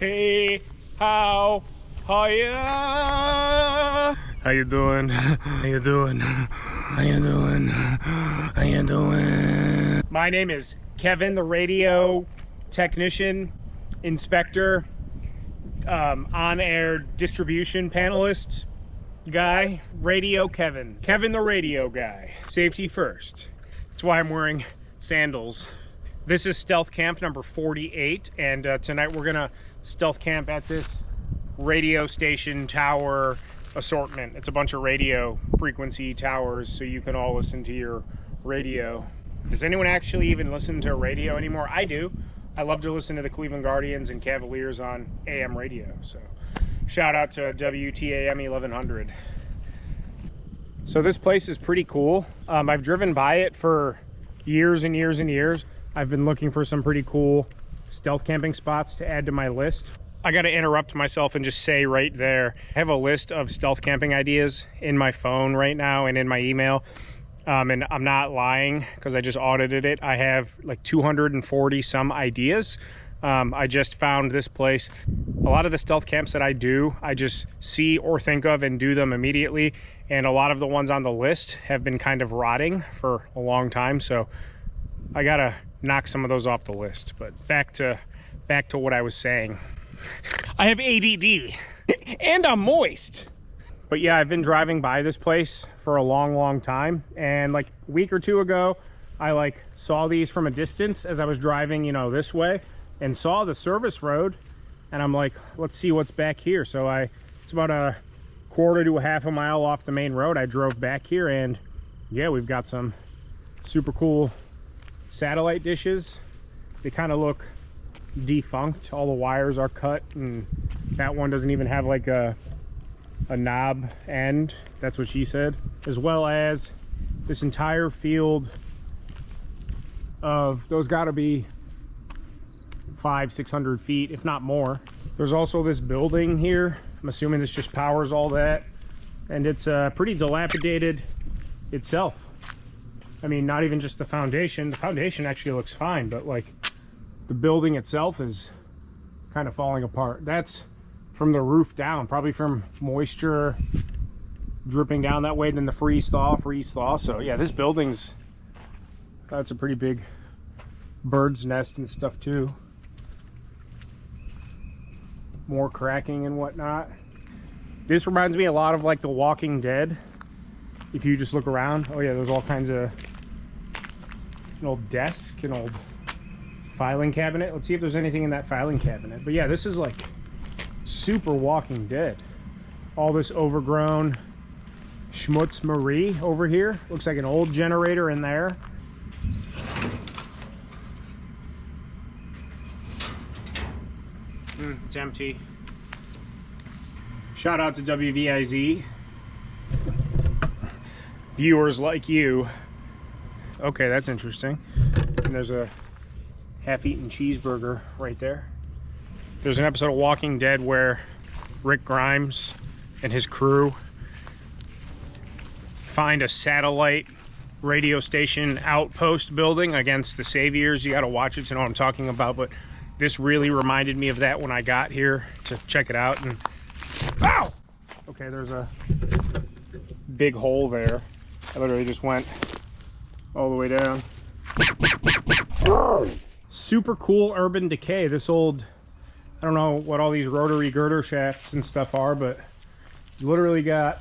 Hey, how ya? How you doing? How you doing? How you doing? How you doing? My name is Kevin, the radio technician, inspector, on-air distribution panelist guy. Radio Kevin. Kevin the radio guy. Safety first. That's why I'm wearing sandals. This is stealth camp number 48, and tonight we're gonna stealth camp at this radio station tower assortment. It's a bunch of radio frequency towers so you can all listen to your radio. Does anyone actually even listen to radio anymore? I do. I love to listen to the Cleveland Guardians and Cavaliers on AM radio. So shout out to WTAM 1100. So this place is pretty cool. I've driven by it for years and years and years. I've been looking for some pretty cool stealth camping spots to add to my list. I got to interrupt myself and just say right there, I have a list of stealth camping ideas in my phone right now and in my email. And I'm not lying because I just audited it. I have like 240 some ideas. I just found this place. A lot of the stealth camps that I do, I just see or think of and do them immediately. And a lot of the ones on the list have been kind of rotting for a long time. So I got to knock some of those off the list. But back to what I was saying. I have ADD and I'm moist. But yeah, I've been driving by this place for a long time. And like a week or two ago, I saw these from a distance as I was driving, this way, and saw the service road. And I'm like, let's see what's back here. So it's about a quarter to a half a mile off the main road. I drove back here, and yeah, we've got some super cool satellite dishes. They kind of look defunct. All the wires are cut, and that one doesn't even have like a knob end. That's what she said. As well as this entire field of, those gotta be 500-600 feet, if not more. There's also this building here. I'm assuming this just powers all that, and it's pretty dilapidated itself. I mean, not even just the foundation. The foundation actually looks fine, but like the building itself is kind of falling apart. That's from the roof down, probably from moisture dripping down that way, then the freeze thaw. So yeah, this building's, that's a pretty big bird's nest and stuff too. More cracking and whatnot. This reminds me a lot of like The Walking Dead. If you just look around, oh yeah, there's all kinds of, an old desk, an old filing cabinet. Let's see if there's anything in that filing cabinet. But yeah, this is like super Walking Dead. All this overgrown schmutz Marie over here. Looks like an old generator in there. It's empty. Shout out to WVIZ. Viewers like you. Okay, that's interesting. And there's a half-eaten cheeseburger right there. There's an episode of Walking Dead where Rick Grimes and his crew find a satellite radio station outpost building against the Saviors. You got to watch it to know what I'm talking about, but this really reminded me of that when I got here to check it out. And ow! Okay, there's a big hole there. I literally just went all the way down. Super cool urban decay. This old, I don't know what all these rotary girder shafts and stuff are, but you literally got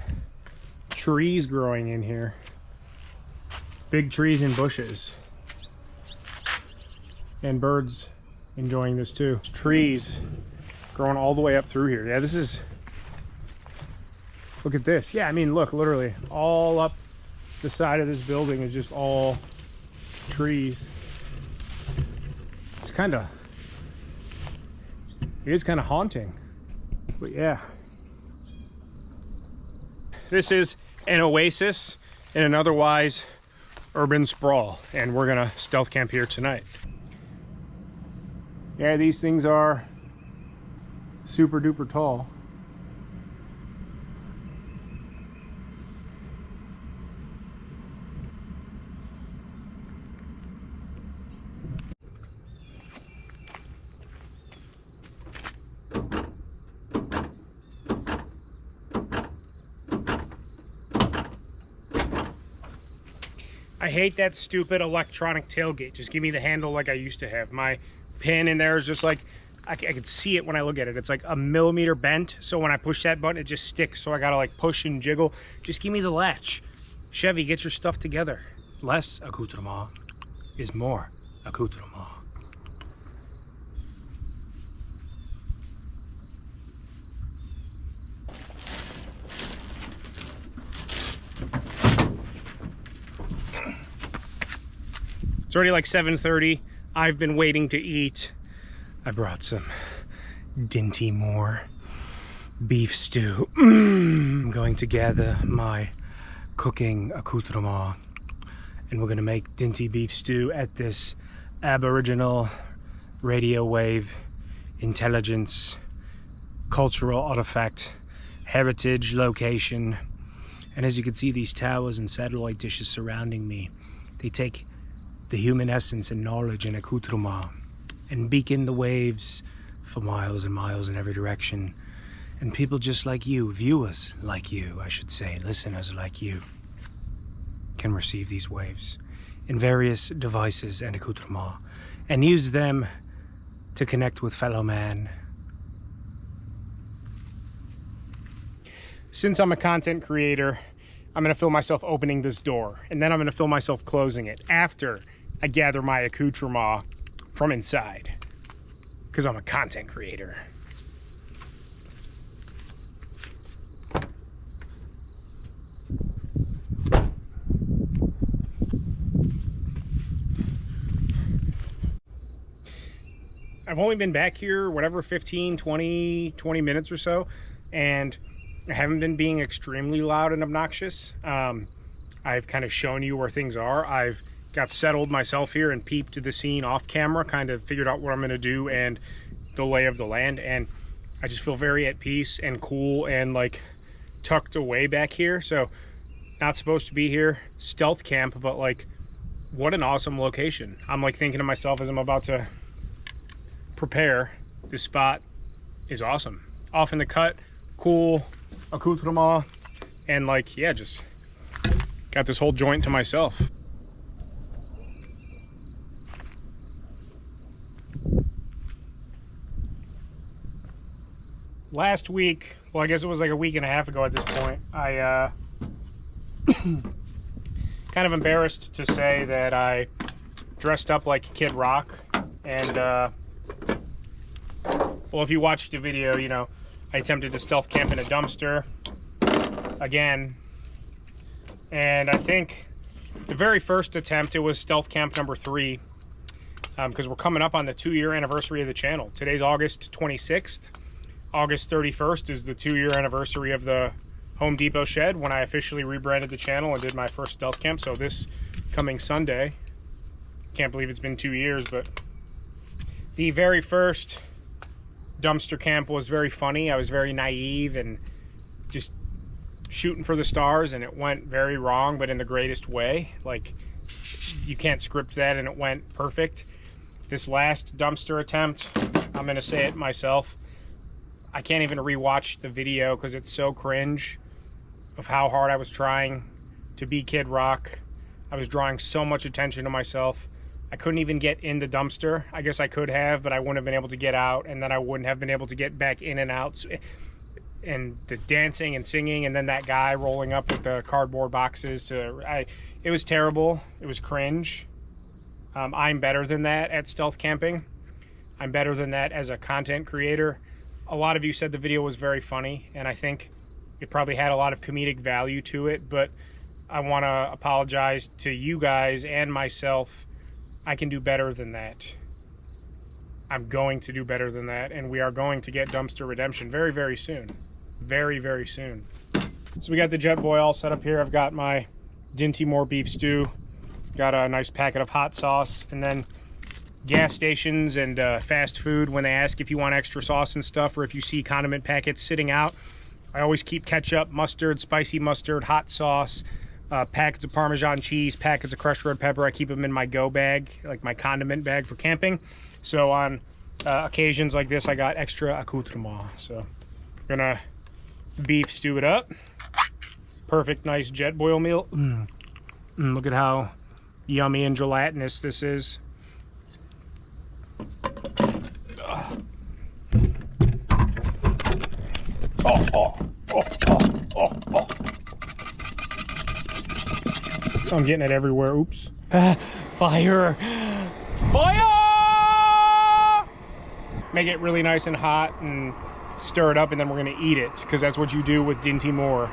trees growing in here. Big trees and bushes. And birds enjoying this too. Trees growing all the way up through here. Yeah, this is, look at this. Yeah, I mean, look, literally all up the side of this building is just all trees. It's kind of, it is kind of haunting, but yeah. This is an oasis in an otherwise urban sprawl, and we're gonna stealth camp here tonight. Yeah, these things are super duper tall. I hate that stupid electronic tailgate. Just give me the handle like I used to have. My pin in there is just like, I can see it when I look at it. It's like a millimeter bent, so when I push that button, it just sticks, so I gotta like push and jiggle. Just give me the latch. Chevy, get your stuff together. Less accoutrement is more accoutrement. It's already like 7:30. I've been waiting to eat. I brought some Dinty Moore beef stew. I'm going to gather my cooking accoutrement, and we're gonna make Dinty beef stew at this Aboriginal radio wave intelligence cultural artifact heritage location. And as you can see, these towers and satellite dishes surrounding me, they take the human essence and knowledge and accoutrement and beacon the waves for miles and miles in every direction. And people just like you, viewers like you, I should say, listeners like you, can receive these waves in various devices and accoutrement and use them to connect with fellow man. Since I'm a content creator, I'm gonna film myself opening this door, and then I'm gonna film myself closing it after I gather my accoutrement from inside, because I'm a content creator. I've only been back here, whatever, 15, 20 minutes or so, and I haven't been being extremely loud and obnoxious. I've kind of shown you where things are. I've got settled myself here and peeped the scene off camera, kind of figured out what I'm going to do and the lay of the land, and I just feel very at peace and cool and like tucked away back here. So not supposed to be here, stealth camp, but like what an awesome location. I'm like thinking to myself as I'm about to prepare, this spot is awesome. Off in the cut, cool accoutrement, and like, yeah, just got this whole joint to myself. Last week, well, I guess it was like a week and a half ago at this point, I kind of embarrassed to say that I dressed up like Kid Rock, and well, if you watched the video, you know, I attempted to stealth camp in a dumpster again, and I think the very first attempt, it was stealth camp number 3, because we're coming up on the 2-year anniversary of the channel. Today's August 26th. August 31st is the 2-year anniversary of the Home Depot shed when I officially rebranded the channel and did my first stealth camp. So this coming Sunday, can't believe it's been 2 years, but the very first dumpster camp was very funny. I was very naive and just shooting for the stars, and it went very wrong, but in the greatest way. Like, you can't script that, and it went perfect. This last dumpster attempt, I'm gonna say it myself, I can't even rewatch the video because it's so cringe of how hard I was trying to be Kid Rock. I was drawing so much attention to myself. I couldn't even get in the dumpster. I guess I could have, but I wouldn't have been able to get out, and then I wouldn't have been able to get back in and out. And the dancing and singing, and then that guy rolling up with the cardboard boxes. It was terrible. It was cringe. I'm better than that at stealth camping. I'm better than that as a content creator. A lot of you said the video was very funny, and I think it probably had a lot of comedic value to it, but I want to apologize to you guys and myself. I can do better than that. I'm going to do better than that, and we are going to get dumpster redemption very, very soon. Very, very soon. So we got the Jetboy all set up here. I've got my Dinty Moore beef stew, got a nice packet of hot sauce, and then gas stations and fast food, when they ask if you want extra sauce and stuff, or if you see condiment packets sitting out, I always keep ketchup, mustard, spicy mustard, hot sauce, packets of Parmesan cheese, packets of crushed red pepper. I keep them in my go bag, like my condiment bag for camping. So on occasions like this, I got extra accoutrement. So I'm gonna beef stew it up. Perfect, nice Jetboil meal. Look at how yummy and gelatinous this is. I'm getting it everywhere. Oops. Fire! Fire! Make it really nice and hot and stir it up, and then we're gonna eat it, because that's what you do with Dinty Moore.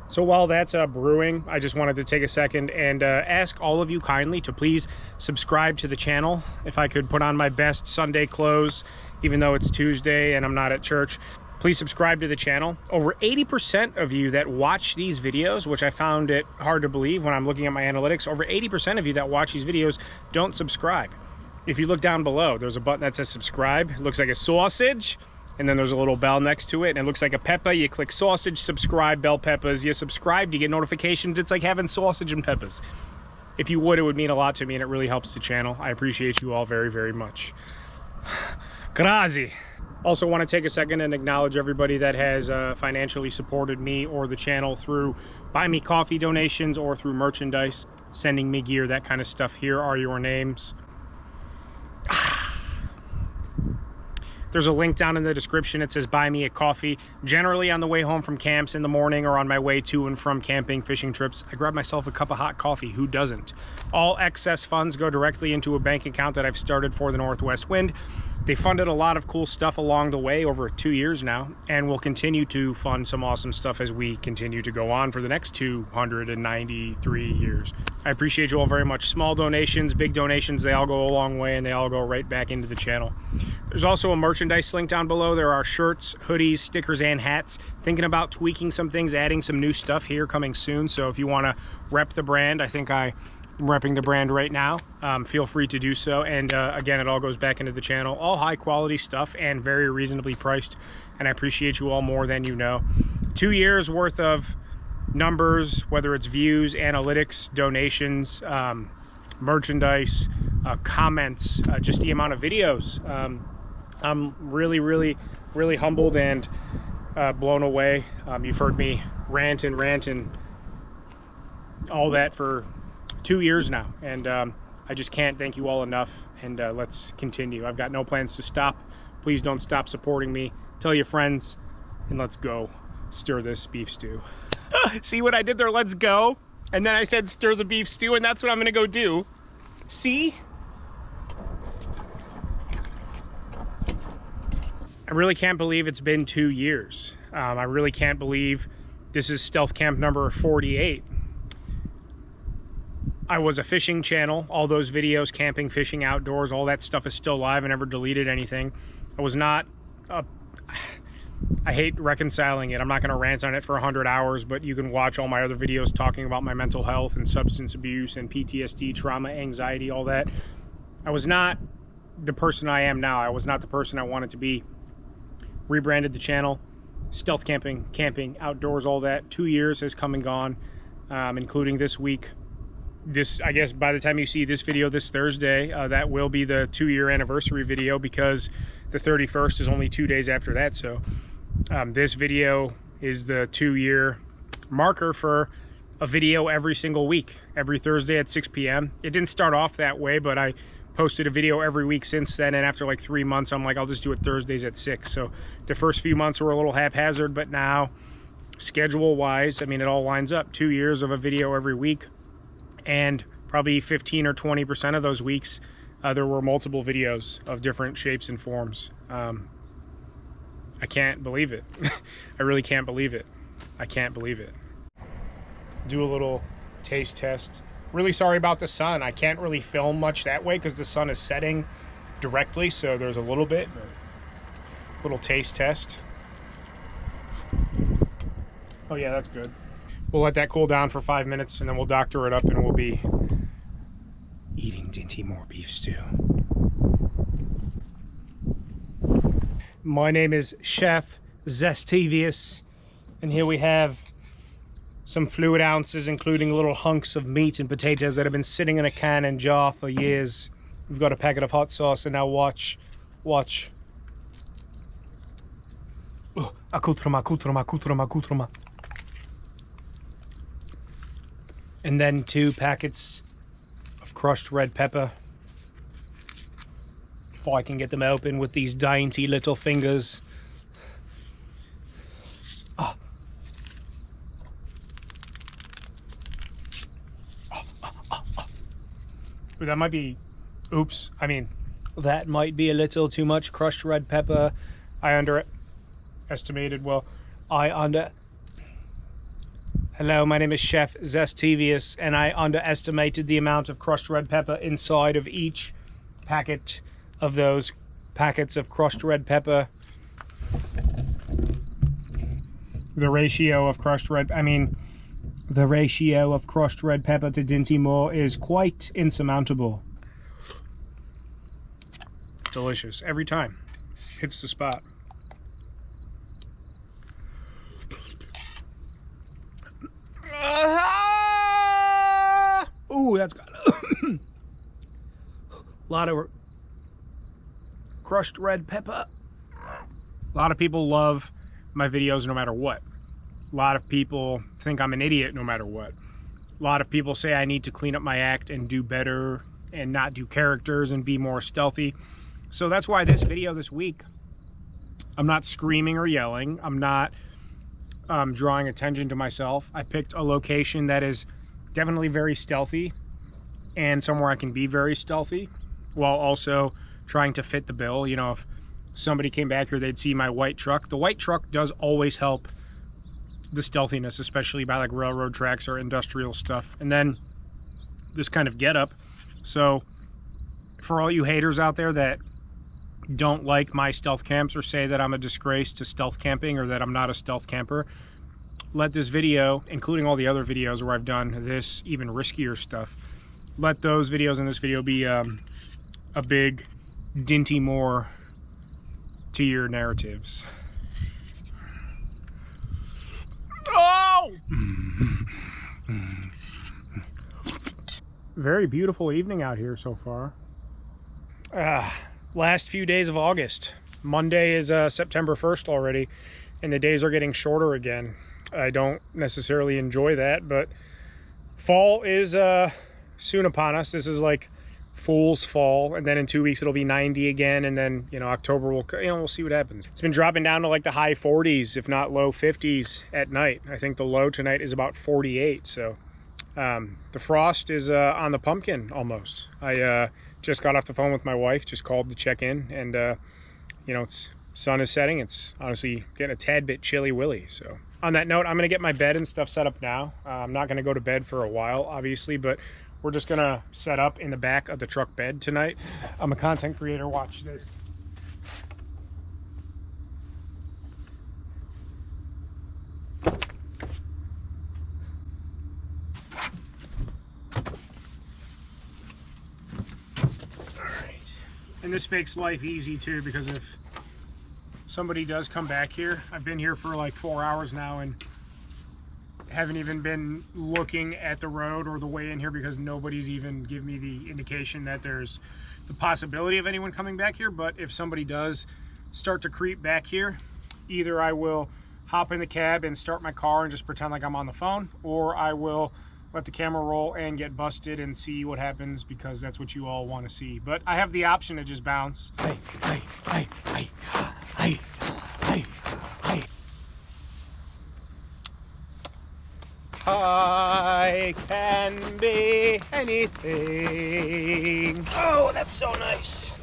So while that's brewing, I just wanted to take a second and ask all of you kindly to please subscribe to the channel. If I could put on my best Sunday clothes, even though it's Tuesday and I'm not at church, please subscribe to the channel. Over 80% of you that watch these videos, which I found it hard to believe when I'm looking at my analytics, over 80% of you that watch these videos don't subscribe. If you look down below, there's a button that says subscribe. It looks like a sausage. And then there's a little bell next to it, and it looks like a pepper. You click sausage, subscribe, bell peppers. You subscribe, you get notifications. It's like having sausage and peppers. If you would, it would mean a lot to me, and it really helps the channel. I appreciate you all very, very much. Grazie. Also want to take a second and acknowledge everybody that has financially supported me or the channel through Buy Me Coffee donations or through merchandise, sending me gear, that kind of stuff. Here are your names. There's a link down in the description. It says buy me a coffee. Generally on the way home from camps in the morning or on my way to and from camping, fishing trips, I grab myself a cup of hot coffee. Who doesn't? All excess funds go directly into a bank account that I've started for the Northwest Wind. They funded a lot of cool stuff along the way over 2 years now, and will continue to fund some awesome stuff as we continue to go on for the next 293 years. I appreciate you all very much. Small donations, big donations, they all go a long way, and they all go right back into the channel. There's also a merchandise link down below. There are shirts, hoodies, stickers, and hats. Thinking about tweaking some things, adding some new stuff here coming soon. So if you want to rep the brand, I think I'm repping the brand right now. Feel free to do so. And again, it all goes back into the channel. All high quality stuff and very reasonably priced. And I appreciate you all more than you know. 2 years worth of numbers, whether it's views, analytics, donations, merchandise, comments, just the amount of videos. I'm really humbled and blown away. You've heard me rant and all that for 2 years now, and I just can't thank you all enough. And let's continue. I've got no plans to stop. Please don't stop supporting me. Tell your friends, and let's go stir this beef stew. See what I did there? Let's go. And then I said stir the beef stew, and that's what I'm gonna go do. See? I really can't believe it's been 2 years. I really can't believe this is Stealth Camp number 48. I was a fishing channel. All those videos, camping, fishing, outdoors, all that stuff is still live. I never deleted anything. I was not, I hate reconciling it. I'm not gonna rant on it for 100 hours, but you can watch all my other videos talking about my mental health and substance abuse and PTSD, trauma, anxiety, all that. I was not the person I am now. I was not the person I wanted to be. Rebranded the channel, stealth camping, camping, outdoors, all that. 2 years has come and gone, including this week. This, I guess by the time you see this video this Thursday, that will be the 2-year anniversary video, because the 31st is only 2 days after that. So this video is the 2-year marker for a video every single week, every Thursday at 6 p.m. It didn't start off that way, but I posted a video every week since then, and after like 3 months, I'm like, I'll just do it Thursdays at 6. So the first few months were a little haphazard, but now, schedule-wise, I mean, it all lines up. 2 years of a video every week, and probably 15 or 20% of those weeks, there were multiple videos of different shapes and forms. I can't believe it. I really can't believe it. I can't believe it. Do a little taste test. Really sorry about the sun. I can't really film much that way because the sun is setting directly, so there's a little bit. Little taste test. Oh yeah, that's good. We'll let that cool down for 5 minutes, and then we'll doctor it up, and we'll be eating Dinty Moore beef stew. My name is Chef Zestivius, and here we have some fluid ounces, including little hunks of meat and potatoes that have been sitting in a can and jar for years. We've got a packet of hot sauce, and now watch. accoutrement. And then 2 packets of crushed red pepper. If I can get them open with these dainty little fingers. Ooh, that might be, oops, I mean, that might be a little too much crushed red pepper. Hello, my name is Chef Zestivius, and I underestimated the amount of crushed red pepper inside of each packet of those packets of crushed red pepper. The ratio of crushed red pepper to Dinty Moore is quite insurmountable. Delicious every time. Hits the spot. Ooh, that's got a lot of crushed red pepper. A lot of people love my videos no matter what. A lot of people think I'm an idiot no matter what. A lot of people say I need to clean up my act and do better and not do characters and be more stealthy. So that's why this video this week, I'm not screaming or yelling. I'm not drawing attention to myself. I picked a location that is definitely very stealthy and somewhere I can be very stealthy while also trying to fit the bill. You know, if somebody came back here, they'd see my white truck. The white truck does always help the stealthiness, especially by like railroad tracks or industrial stuff. And then this kind of getup. So for all you haters out there that don't like my stealth camps or say that I'm a disgrace to stealth camping or that I'm not a stealth camper, let this video, including all the other videos where I've done this even riskier stuff, let those videos in this video be a big Dinty Moore to your narratives. Oh! Very beautiful evening out here so far. Last few days of August. Monday is September 1st already, and the days are getting shorter again. I don't necessarily enjoy that, but fall is soon upon us. This is like Fool's Fall, and then in 2 weeks it'll be 90 again, and then, you know, October we'll see what happens. It's been dropping down to like the high 40s, if not low 50s at night. I think the low tonight is about 48, so the frost is on the pumpkin almost. I just got off the phone with my wife, just called to check in, and you know, it's sun is setting. It's honestly getting a tad bit chilly willy. So on that note, I'm gonna get my bed and stuff set up now. I'm not gonna go to bed for a while, obviously, but we're just gonna set up in the back of the truck bed tonight. I'm a content creator. Watch this. And this makes life easy too, because if somebody does come back here, I've been here for like 4 hours now and haven't even been looking at the road or the way in here because nobody's even given me the indication that there's the possibility of anyone coming back here. But if somebody does start to creep back here, either I will hop in the cab and start my car and just pretend like I'm on the phone, or I will let the camera roll and get busted and see what happens, because that's what you all want to see. But I have the option to just bounce. I can be anything. Oh, that's so nice.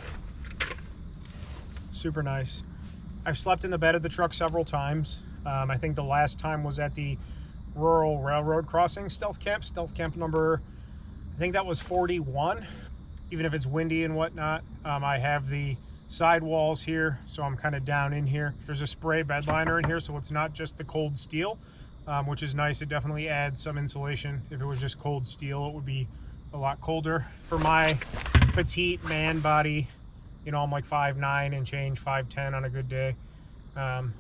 Super nice. I've slept in the bed of the truck several times. I think the last time was at the Rural Railroad Crossing stealth camp number, I think that was 41. Even if it's windy and whatnot, I have the sidewalls here, so I'm kind of down in here. There's a spray bed liner in here, so it's not just the cold steel, which is nice. It definitely adds some insulation. If it was just cold steel, it would be a lot colder. For my petite man body, you know, I'm like 5'9" and change, 5'10" on a good day.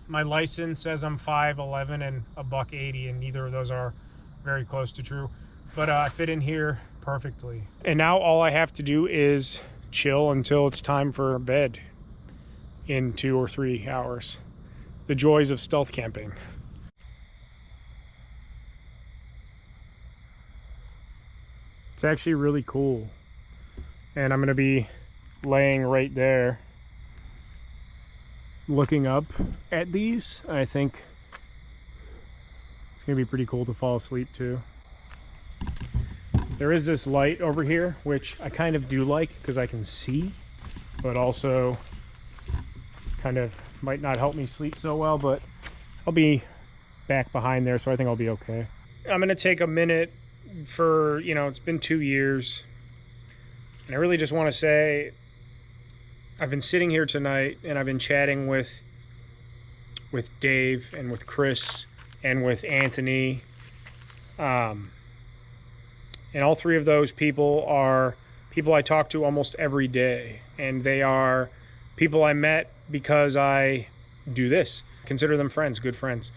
My license says I'm 5'11" and a $180, and neither of those are very close to true, but I fit in here perfectly. And now all I have to do is chill until it's time for bed in 2 or 3 hours. the joys of stealth camping. It's actually really cool. And I'm gonna be laying right there looking up at these. I think it's gonna be pretty cool to fall asleep to. There is this light over here, which I kind of do like because I can see, but also kind of might not help me sleep so well, but I'll be back behind there, so I think I'll be okay. I'm gonna take a minute for, you know, it's been 2 years, and I really just want to say I've been sitting here tonight and I've been chatting with Dave and with Chris and with Anthony, and all three of those people are people I talk to almost every day, and they are people I met because I do this. Consider them friends, good friends.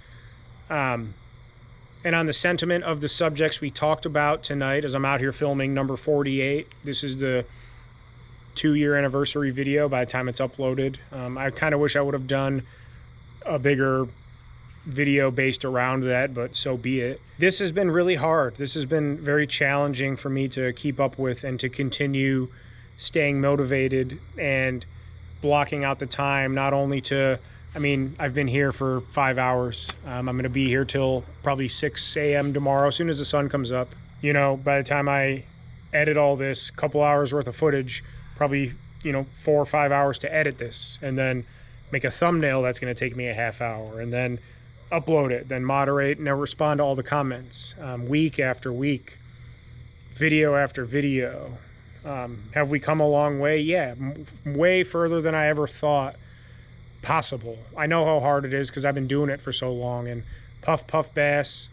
And on the sentiment of the subjects we talked about tonight, as I'm out here filming number 48, this is the 2-year anniversary video by the time it's uploaded. I kind of wish I would have done a bigger video based around that, but so be it. This has been really hard. This has been very challenging for me to keep up with and to continue staying motivated and blocking out the time, not only to, I mean, I've been here for 5 hours. I'm going to be here till probably 6 a.m. tomorrow, as soon as the sun comes up. You know, by the time I edit all this, couple hours worth of footage, probably, you know, 4 or 5 hours to edit this, and then make a thumbnail that's going to take me a half hour, and then upload it, then moderate, and then respond to all the comments, week after week, video after video. Have we come a long way? Yeah, way further than I ever thought possible. I know how hard it is because I've been doing it for so long, and Puff Puff Bass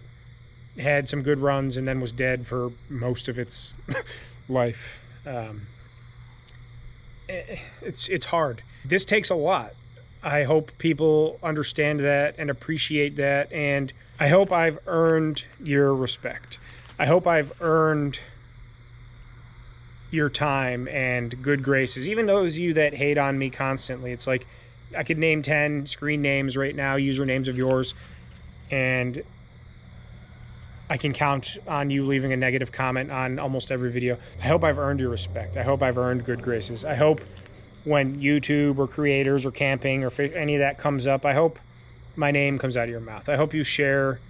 had some good runs and then was dead for most of its life. It's hard. This takes a lot. I hope people understand that and appreciate that, and I hope I've earned your respect. I hope I've earned your time and good graces. Even those of you that hate on me constantly, it's like I could name 10 screen names right now, usernames of yours, and I can count on you leaving a negative comment on almost every video. I hope I've earned your respect. I hope I've earned good graces. I hope when YouTube or creators or camping or any of that comes up, I hope my name comes out of your mouth. I hope you share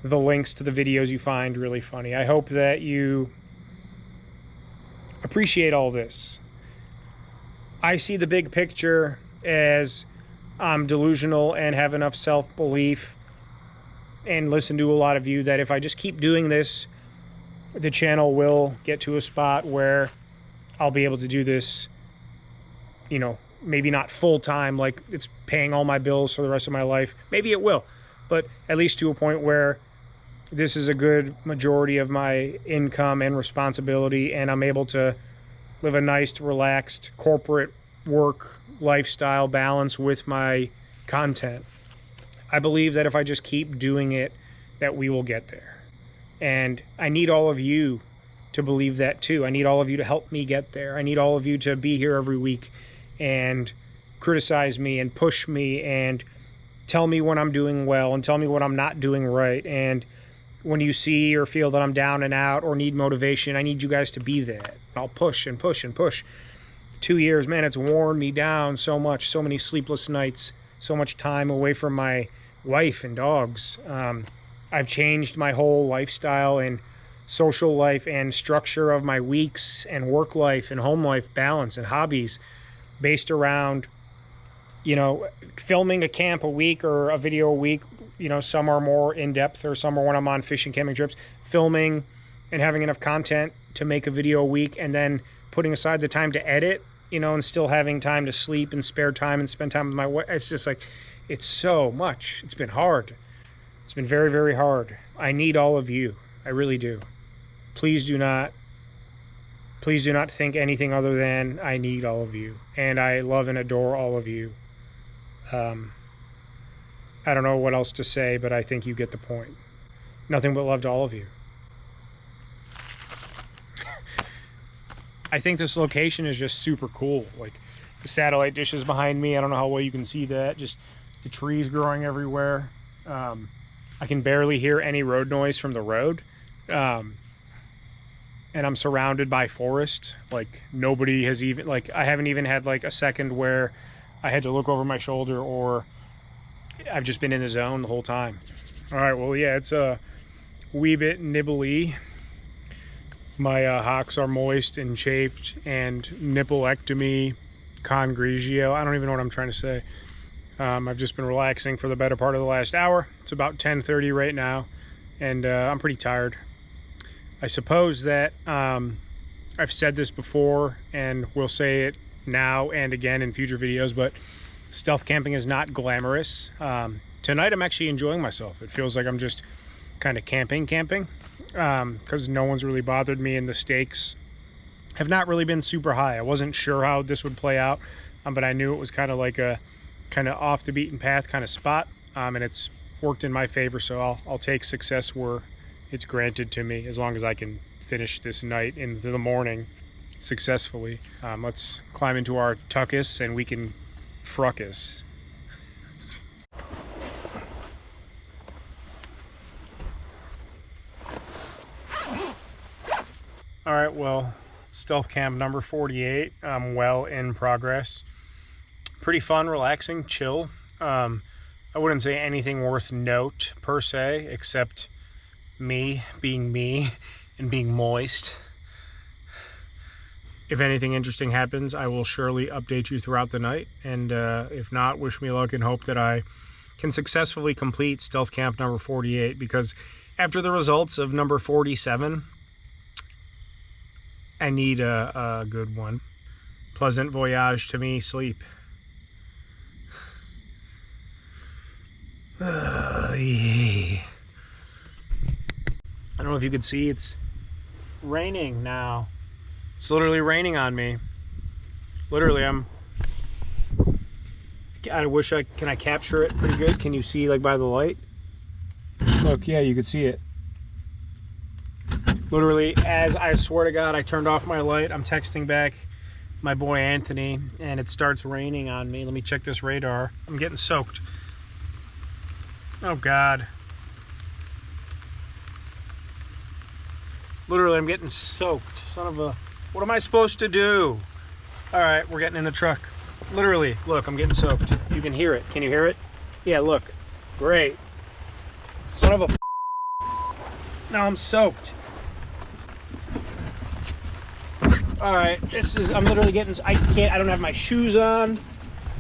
the links to the videos you find really funny. I hope that you appreciate all this. I see the big picture as I'm delusional and have enough self-belief and listen to a lot of you that if I just keep doing this, the channel will get to a spot where I'll be able to do this, you know, maybe not full time, like it's paying all my bills for the rest of my life. Maybe it will, but at least to a point where this is a good majority of my income and responsibility, and I'm able to live a nice, relaxed corporate work lifestyle balance with my content. I believe that if I just keep doing it, that we will get there. And I need all of you to believe that too. I need all of you to help me get there. I need all of you to be here every week and criticize me and push me and tell me when I'm doing well and tell me what I'm not doing right. And when you see or feel that I'm down and out or need motivation, I need you guys to be that. I'll push and push and push. 2 years, man, it's worn me down so much, so many sleepless nights, so much time away from my wife and dogs. I've changed my whole lifestyle and social life and structure of my weeks and work life and home life balance and hobbies based around, you know, filming a camp a week or a video a week. You know, some are more in-depth or some are when I'm on fishing, camping trips, filming and having enough content to make a video a week and then putting aside the time to edit, you know, and still having time to sleep and spare time and spend time with my wife. It's just like, it's so much. It's been hard. It's been very, very hard. I need all of you. I really do. Please do not think anything other than I need all of you. And I love and adore all of you. I don't know what else to say, but I think you get the point. Nothing but love to all of you. I think this location is just super cool. Like the satellite dishes behind me. I don't know how well you can see that. Just the trees growing everywhere. I can barely hear any road noise from the road. And I'm surrounded by forest. Like nobody has even, like I haven't even had like a second where I had to look over my shoulder, or I've just been in the zone the whole time. All right, well, yeah, it's a wee bit nibbly. My hocks are moist and chafed, and nipplectomy, congrigio. I don't even know what I'm trying to say. I've just been relaxing for the better part of the last hour. It's about 10:30 right now, and I'm pretty tired. I suppose that I've said this before, and we'll say it now and again in future videos, but stealth camping is not glamorous. Tonight I'm actually enjoying myself. It feels like I'm just kind of camping, because no one's really bothered me, and the stakes have not really been super high. I wasn't sure how this would play out, but I knew it was kind of like a kind of off the beaten path kind of spot, and it's worked in my favor, so I'll take success where it's granted to me, as long as I can finish this night into the morning successfully. Let's climb into our tuckus and we can fruckus. All right, well, stealth camp number 48, well in progress. Pretty fun, relaxing, chill. I wouldn't say anything worth note per se, except me being and being moist. If anything interesting happens, I will surely update you throughout the night, and if not, wish me luck and hope that I can successfully complete stealth camp number 48, because after the results of number 47, I need a good one. Pleasant voyage to me, sleep. Yeah. I don't know if you could see, it's raining now. It's literally raining on me. Literally, I wish can I capture it pretty good? Can you see like by the light? Look, yeah, you could see it. Literally, as I swear to God, I turned off my light. I'm texting back my boy Anthony, and it starts raining on me. Let me check this radar. I'm getting soaked. Oh God. Literally, I'm getting soaked. Son of a... What am I supposed to do? All right, we're getting in the truck. Literally, look, I'm getting soaked. You can hear it. Can you hear it? Yeah, look. Great. Son of a... Now I'm soaked. All right, I'm literally getting... I don't have my shoes on.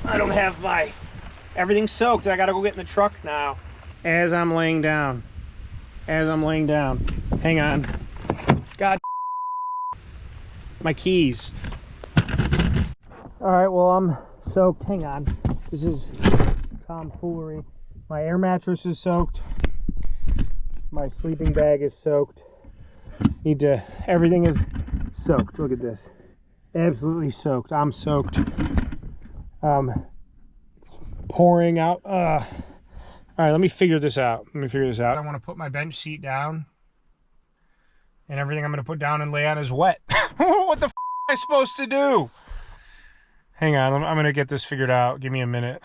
I don't have my... Everything's soaked. I gotta go get in the truck now. As I'm laying down. Hang on. God, my keys. All right, well, I'm soaked. Hang on. This is tomfoolery. My air mattress is soaked. My sleeping bag is soaked. Everything is soaked. Look at this. Absolutely soaked. I'm soaked. It's pouring out. All right, let me figure this out. I want to put my bench seat down. And everything I'm going to put down and lay on is wet. What the f am I supposed to do? Hang on, I'm going to get this figured out. Give me a minute.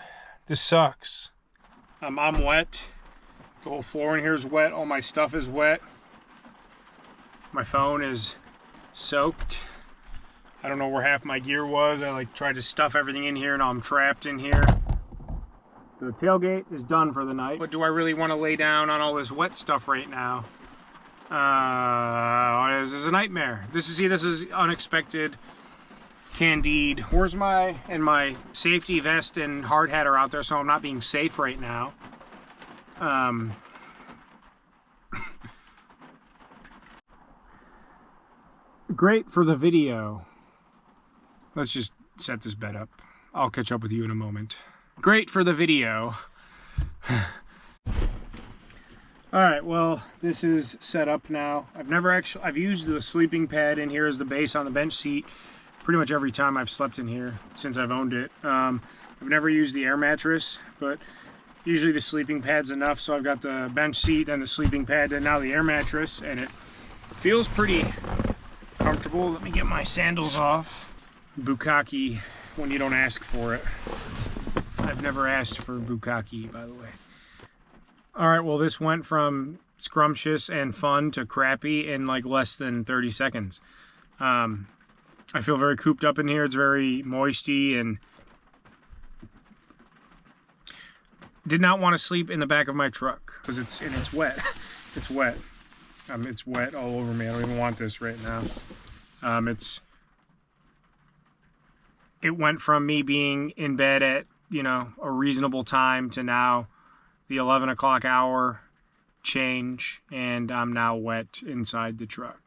This sucks. I'm wet. The whole floor in here is wet. All my stuff is wet. My phone is soaked. I don't know where half my gear was. I tried to stuff everything in here. Now I'm trapped in here. The tailgate is done for the night. But do I really want to lay down on all this wet stuff right now? This is a nightmare. This is unexpected. Candide. Where's my safety vest and hard hat are out there, so I'm not being safe right now. Great for the video. Let's just set this bed up. I'll catch up with you in a moment. Great for the video. All right, well, this is set up now. I've used the sleeping pad in here as the base on the bench seat pretty much every time I've slept in here since I've owned it. I've never used the air mattress, but usually the sleeping pad's enough. So I've got the bench seat and the sleeping pad and now the air mattress, and it feels pretty comfortable. Let me get my sandals off. Bukkake when you don't ask for it. I've never asked for bukkake, by the way. All right, well, this went from scrumptious and fun to crappy in like less than 30 seconds. I feel very cooped up in here. It's very moisty, and did not want to sleep in the back of my truck because it's wet. It's wet. It's wet all over me. I don't even want this right now. It went from me being in bed at, you know, a reasonable time to now the 11 o'clock hour change, and I'm now wet inside the truck.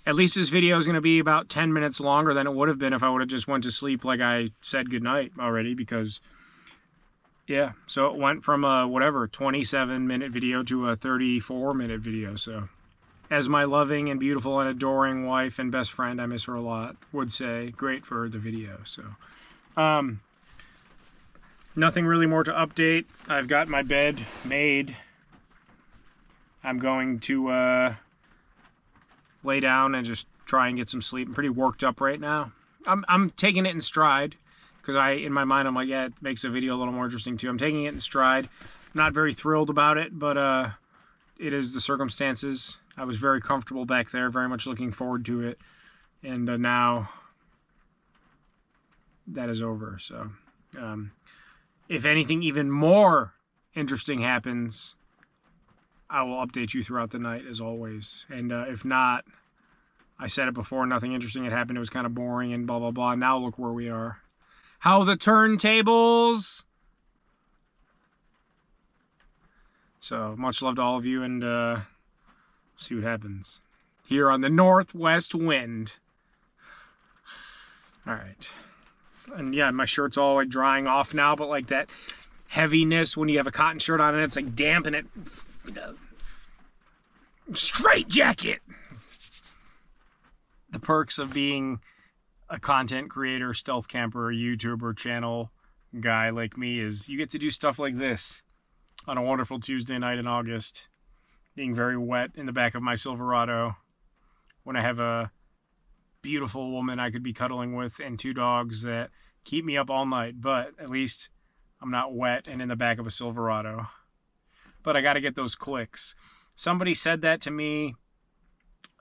At least this video is going to be about 10 minutes longer than it would have been if I would have just went to sleep like I said goodnight already, because yeah, so it went from a whatever 27-minute video to a 34-minute video. So as my loving and beautiful and adoring wife and best friend, I miss her a lot, would say, great for the video. So nothing really more to update. I've got my bed made. I'm going to lay down and just try and get some sleep. I'm pretty worked up right now. I'm taking it in stride, because in my mind, I'm like, yeah, it makes the video a little more interesting too. I'm taking it in stride. Not very thrilled about it, but it is the circumstances. I was very comfortable back there, very much looking forward to it. And now that is over. So if anything even more interesting happens, I will update you throughout the night as always. And if not, I said it before, nothing interesting had happened. It was kind of boring and blah, blah, blah. Now look where we are. How the turntables. So much love to all of you, and see what happens here on the Northwest Wind. All right. And yeah, my shirt's all like drying off now, but like that heaviness when you have a cotton shirt on and it's like damp and it... Straight jacket. The perks of being a content creator, stealth camper, YouTuber, channel guy like me is you get to do stuff like this on a wonderful Tuesday night in August, being very wet in the back of my Silverado when I have a beautiful woman I could be cuddling with and 2 dogs that keep me up all night, but at least I'm not wet and in the back of a Silverado. But I got to get those clicks. Somebody said that to me.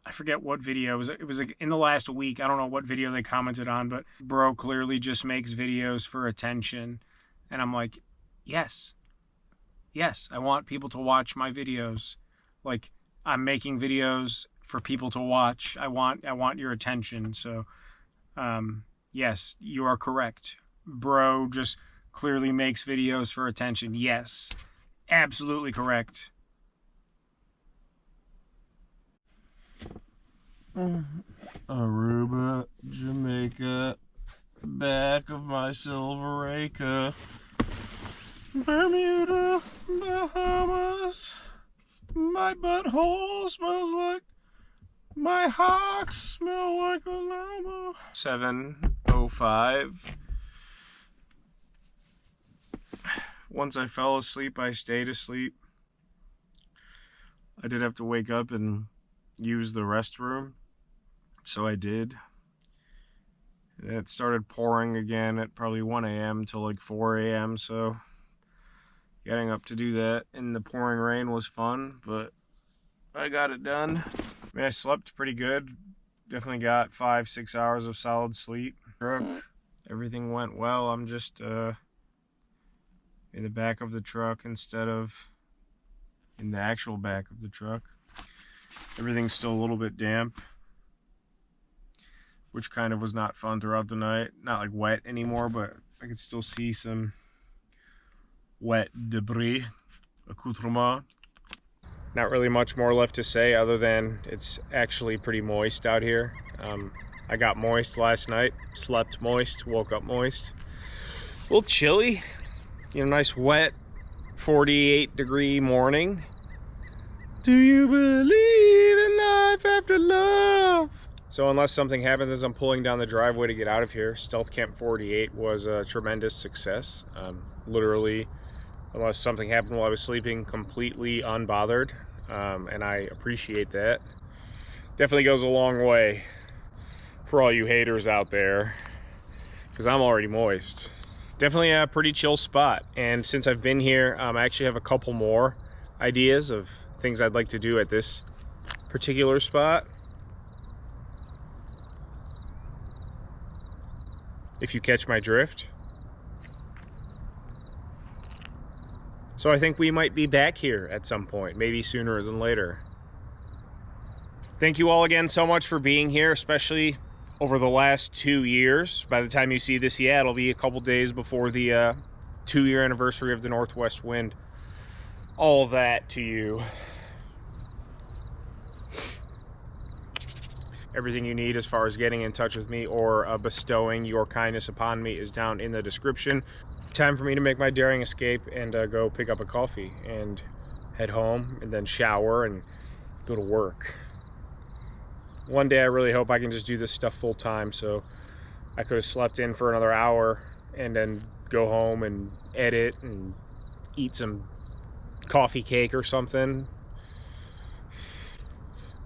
I forget what video. It was like in the last week. I don't know what video they commented on, but bro clearly just makes videos for attention. And I'm like, yes. Yes, I want people to watch my videos. Like, I'm making videos for people to watch. I want your attention. So, yes, you are correct. Bro just clearly makes videos for attention. Yes, absolutely correct. Aruba, Jamaica, back of my Silveraca, Bermuda, Bahamas, my butthole smells like, my hocks smell like a llama. 7:05. Once I fell asleep, I stayed asleep. I did have to wake up and use the restroom. So I did. And it started pouring again at probably 1 a.m. till like 4 a.m. So getting up to do that in the pouring rain was fun, but I got it done. I mean, I slept pretty good. Definitely got 5-6 hours of solid sleep. Everything went well. I'm just in the back of the truck instead of in the actual back of the truck. Everything's still a little bit damp, which kind of was not fun throughout the night. Not like wet anymore, but I could still see some wet debris, accoutrement. Not really much more left to say other than it's actually pretty moist out here. I got moist last night, slept moist, woke up moist. A little chilly, you know, nice wet 48-degree morning. Do you believe in life after love? So unless something happens as I'm pulling down the driveway to get out of here, Stealth Camp 48 was a tremendous success. Literally, unless something happened while I was sleeping, completely unbothered. And I appreciate that. Definitely goes a long way for all you haters out there, because I'm already moist. Definitely a pretty chill spot. And since I've been here, I actually have a couple more ideas of things I'd like to do at this particular spot. If you catch my drift. So I think we might be back here at some point, maybe sooner than later. Thank you all again so much for being here, especially over the last 2 years. By the time you see this, yeah, it'll be a couple days before the 2-year anniversary of the Northwest Wind. All that to you. Everything you need as far as getting in touch with me or bestowing your kindness upon me is down in the description. Time for me to make my daring escape and go pick up a coffee and head home and then shower and go to work. One day I really hope I can just do this stuff full time, so I could have slept in for another hour and then go home and edit and eat some coffee cake or something.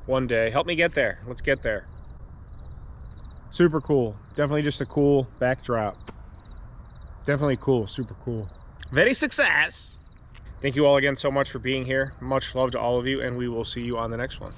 One day. Help me get there. Let's get there. Super cool. Definitely just a cool backdrop. Definitely cool. Super cool. Very success. Thank you all again so much for being here. Much love to all of you, and we will see you on the next one.